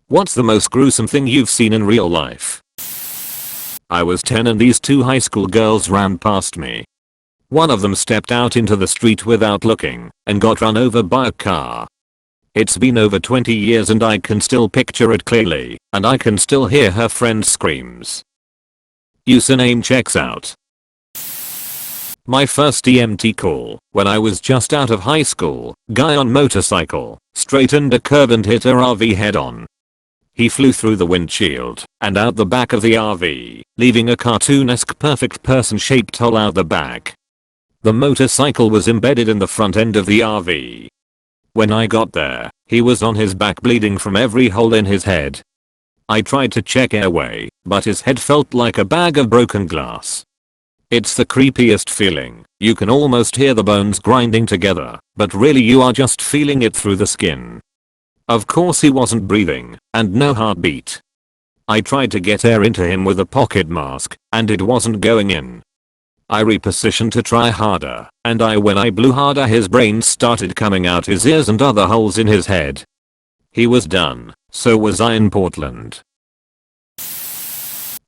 What's the most gruesome thing you've seen in real life? I was 10 and these two high school girls ran past me. One of them stepped out into the street without looking and got run over by a car. It's been over 20 years and I can still picture it clearly, and I can still hear her friend's screams. Username checks out. My first EMT call, when I was just out of high school, guy on motorcycle, straightened a curb and hit a RV head on. He flew through the windshield and out the back of the RV, leaving a cartoon-esque perfect person-shaped hole out the back. The motorcycle was embedded in the front end of the RV. When I got there, he was on his back bleeding from every hole in his head. I tried to check airway, but his head felt like a bag of broken glass. It's the creepiest feeling. You can almost hear the bones grinding together, but really you are just feeling it through the skin. Of course he wasn't breathing, and no heartbeat. I tried to get air into him with a pocket mask, and it wasn't going in. I repositioned to try harder, and when I blew harder his brains started coming out his ears and other holes in his head. He was done, so was I in Portland.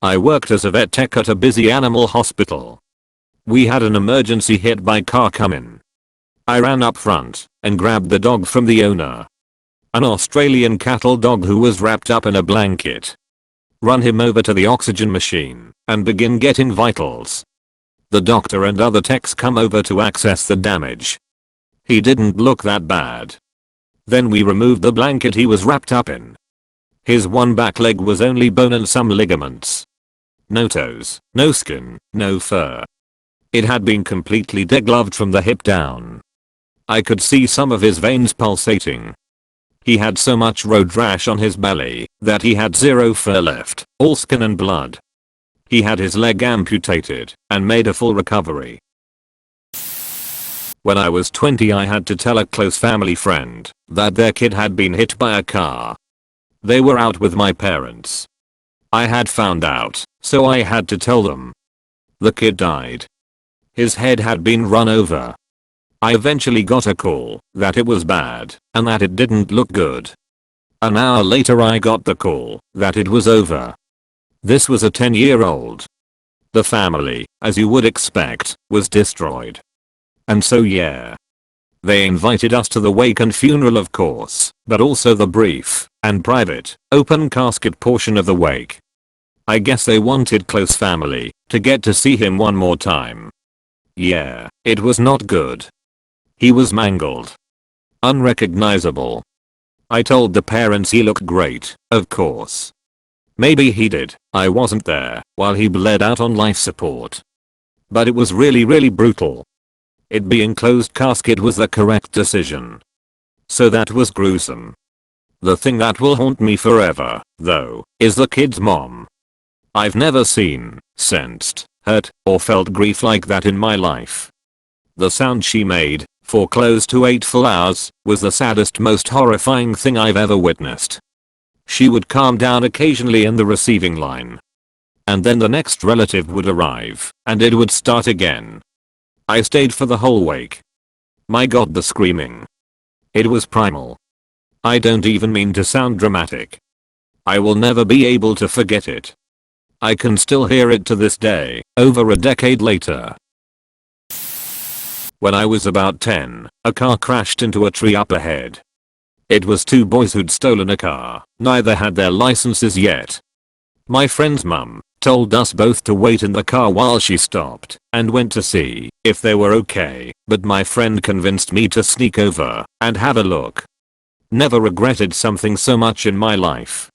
I worked as a vet tech at a busy animal hospital. We had an emergency hit by car coming. I ran up front and grabbed the dog from the owner. An Australian cattle dog who was wrapped up in a blanket. Run him over to the oxygen machine and begin getting vitals. The doctor and other techs come over to access the damage. He didn't look that bad. Then we removed the blanket he was wrapped up in. His one back leg was only bone and some ligaments. No toes, no skin, no fur. It had been completely degloved from the hip down. I could see some of his veins pulsating. He had so much road rash on his belly that he had zero fur left, all skin and blood. He had his leg amputated and made a full recovery. When I was 20 I had to tell a close family friend that their kid had been hit by a car. They were out with my parents. I had found out, so I had to tell them. The kid died. His head had been run over. I eventually got a call that it was bad and that it didn't look good. An hour later I got the call that it was over. This was a 10-year-old. The family, as you would expect, was destroyed. And so yeah. They invited us to the wake and funeral of course, but also the brief and private, open casket portion of the wake. I guess they wanted close family to get to see him one more time. Yeah, it was not good. He was mangled. Unrecognizable. I told the parents he looked great, of course. Maybe he did, I wasn't there while he bled out on life support. But it was really brutal. It being closed casket was the correct decision. So that was gruesome. The thing that will haunt me forever, though, is the kid's mom. I've never seen, sensed, hurt, or felt grief like that in my life. The sound she made, for close to 8 full hours, was the saddest, most horrifying thing I've ever witnessed. She would calm down occasionally in the receiving line. And then the next relative would arrive, and it would start again. I stayed for the whole wake. My god, the screaming. It was primal. I don't even mean to sound dramatic. I will never be able to forget it. I can still hear it to this day, over a decade later. When I was about 10, a car crashed into a tree up ahead. It was 2 boys who'd stolen a car, neither had their licenses yet. My friend's mum told us both to wait in the car while she stopped and went to see if they were okay, but my friend convinced me to sneak over and have a look. Never regretted something so much in my life.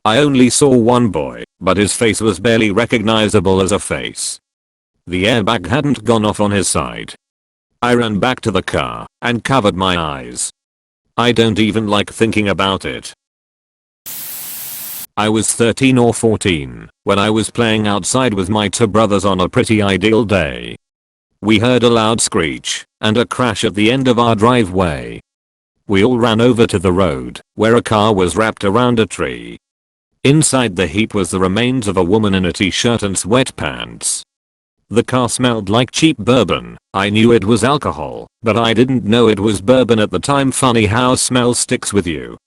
I only saw one boy, but his face was barely recognizable as a face. The airbag hadn't gone off on his side. I ran back to the car and covered my eyes. I don't even like thinking about it. I was 13 or 14 when I was playing outside with my 2 brothers on a pretty ideal day. We heard a loud screech and a crash at the end of our driveway. We all ran over to the road where a car was wrapped around a tree. Inside the heap was the remains of a woman in a t-shirt and sweatpants. The car smelled like cheap bourbon. I knew it was alcohol, but I didn't know it was bourbon at the time. Funny how smell sticks with you.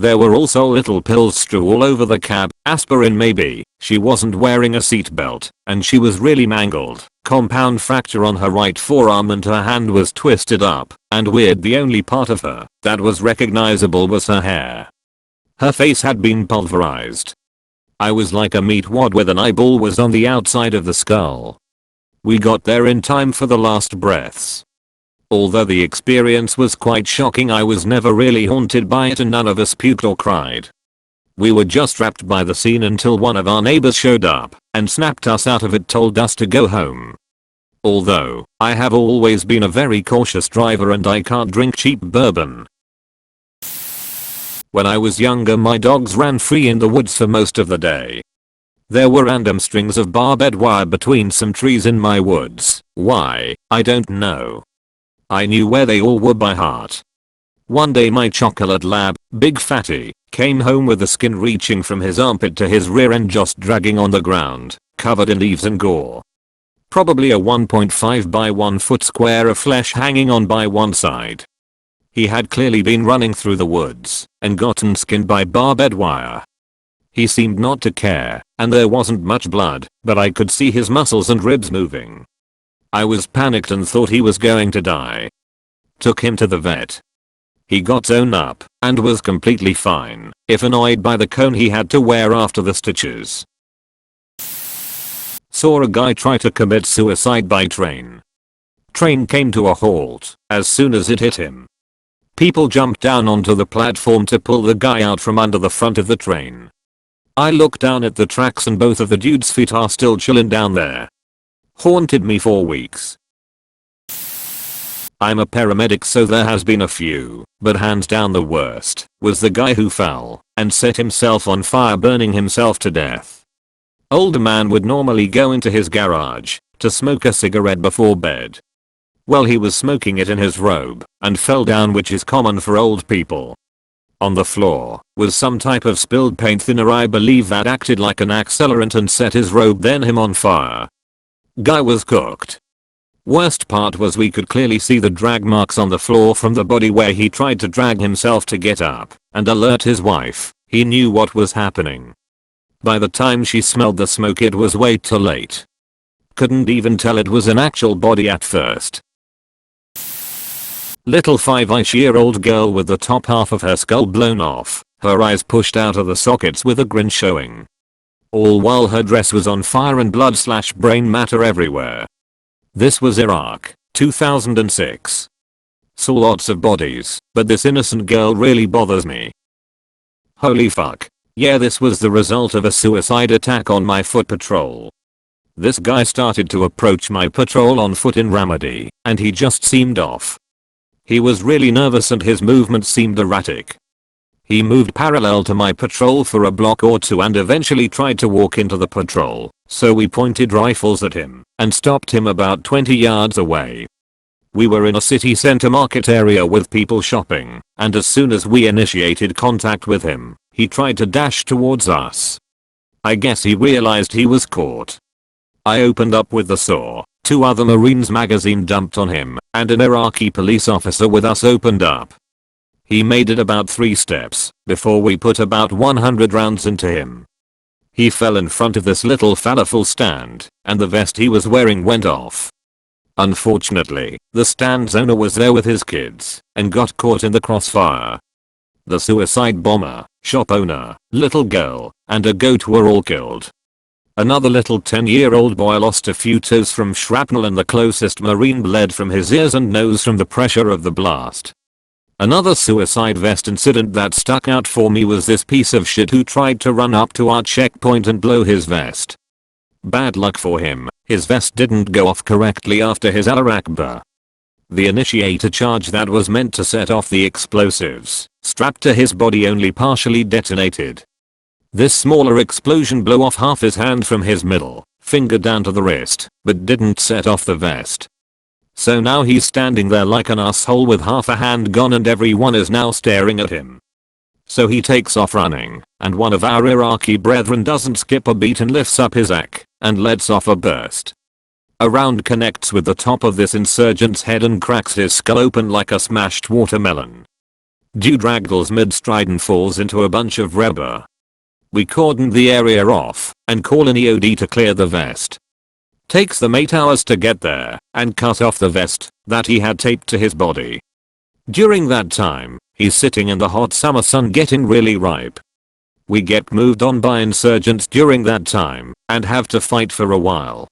There were also little pills strewn all over the cab, aspirin maybe. She wasn't wearing a seatbelt, and she was really mangled. Compound fracture on her right forearm and her hand was twisted up, and weird, the only part of her that was recognizable was her hair. Her face had been pulverized. I was like a meat wad with an eyeball was on the outside of the skull. We got there in time for the last breaths. Although the experience was quite shocking, I was never really haunted by it and none of us puked or cried. We were just trapped by the scene until one of our neighbors showed up and snapped us out of it, told us to go home. Although, I have always been a very cautious driver and I can't drink cheap bourbon. When I was younger, my dogs ran free in the woods for most of the day. There were random strings of barbed wire between some trees in my woods. Why, I don't know. I knew where they all were by heart. One day my chocolate lab, Big Fatty, came home with the skin reaching from his armpit to his rear end, just dragging on the ground, covered in leaves and gore. Probably a 1.5 by 1 foot square of flesh hanging on by one side. He had clearly been running through the woods and gotten skinned by barbed wire. He seemed not to care, and there wasn't much blood, but I could see his muscles and ribs moving. I was panicked and thought he was going to die. Took him to the vet. He got sewn up and was completely fine, if annoyed by the cone he had to wear after the stitches. Saw a guy try to commit suicide by train. Train came to a halt as soon as it hit him. People jumped down onto the platform to pull the guy out from under the front of the train. I looked down at the tracks and both of the dude's feet are still chillin' down there. Haunted me for weeks. I'm a paramedic, so there has been a few, but hands down the worst was the guy who fell and set himself on fire, burning himself to death. Older man would normally go into his garage to smoke a cigarette before bed. Well, he was smoking it in his robe and fell down, which is common for old people. On the floor was some type of spilled paint thinner, I believe, that acted like an accelerant and set his robe then him on fire. Guy was cooked. Worst part was we could clearly see the drag marks on the floor from the body where he tried to drag himself to get up and alert his wife. He knew what was happening. By the time she smelled the smoke, it was way too late. Couldn't even tell it was an actual body at first. Little 5-ish-year-old girl with the top half of her skull blown off, her eyes pushed out of the sockets with a grin showing. All while her dress was on fire and blood/brain matter everywhere. This was Iraq, 2006. Saw lots of bodies, but this innocent girl really bothers me. Holy fuck. Yeah, this was the result of a suicide attack on my foot patrol. This guy started to approach my patrol on foot in Ramadi, and he just seemed off. He was really nervous and his movements seemed erratic. He moved parallel to my patrol for a block or two and eventually tried to walk into the patrol, so we pointed rifles at him and stopped him about 20 yards away. We were in a city center market area with people shopping, and as soon as we initiated contact with him, he tried to dash towards us. I guess he realized he was caught. I opened up with the saw, 2 other Marines magazine dumped on him, and an Iraqi police officer with us opened up. He made it about 3 steps before we put about 100 rounds into him. He fell in front of this little falafel stand, and the vest he was wearing went off. Unfortunately, the stand's owner was there with his kids and got caught in the crossfire. The suicide bomber, shop owner, little girl, and a goat were all killed. Another little 10-year-old boy lost a few toes from shrapnel and the closest Marine bled from his ears and nose from the pressure of the blast. Another suicide vest incident that stuck out for me was this piece of shit who tried to run up to our checkpoint and blow his vest. Bad luck for him, his vest didn't go off correctly after his Allah Akbar. The initiator charge that was meant to set off the explosives, strapped to his body, only partially detonated. This smaller explosion blew off half his hand from his middle finger down to the wrist, but didn't set off the vest. So now he's standing there like an asshole with half a hand gone and everyone is now staring at him. So he takes off running, and one of our Iraqi brethren doesn't skip a beat and lifts up his AK and lets off a burst. A round connects with the top of this insurgent's head and cracks his skull open like a smashed watermelon. Dude ragdolls mid-stride and falls into a bunch of rubber. We cordoned the area off and call an EOD to clear the vest. Takes them 8 hours to get there and cut off the vest that he had taped to his body. During that time, he's sitting in the hot summer sun getting really ripe. We get moved on by insurgents during that time and have to fight for a while.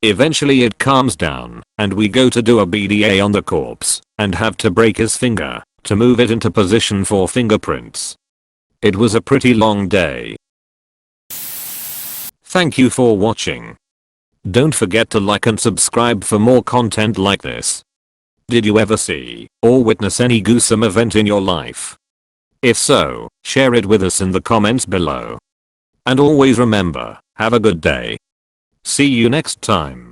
Eventually it calms down and we go to do a BDA on the corpse and have to break his finger to move it into position for fingerprints. It was a pretty long day. Thank you for watching. Don't forget to like and subscribe for more content like this. Did you ever see or witness any gruesome event in your life? If so, share it with us in the comments below. And always remember, have a good day. See you next time.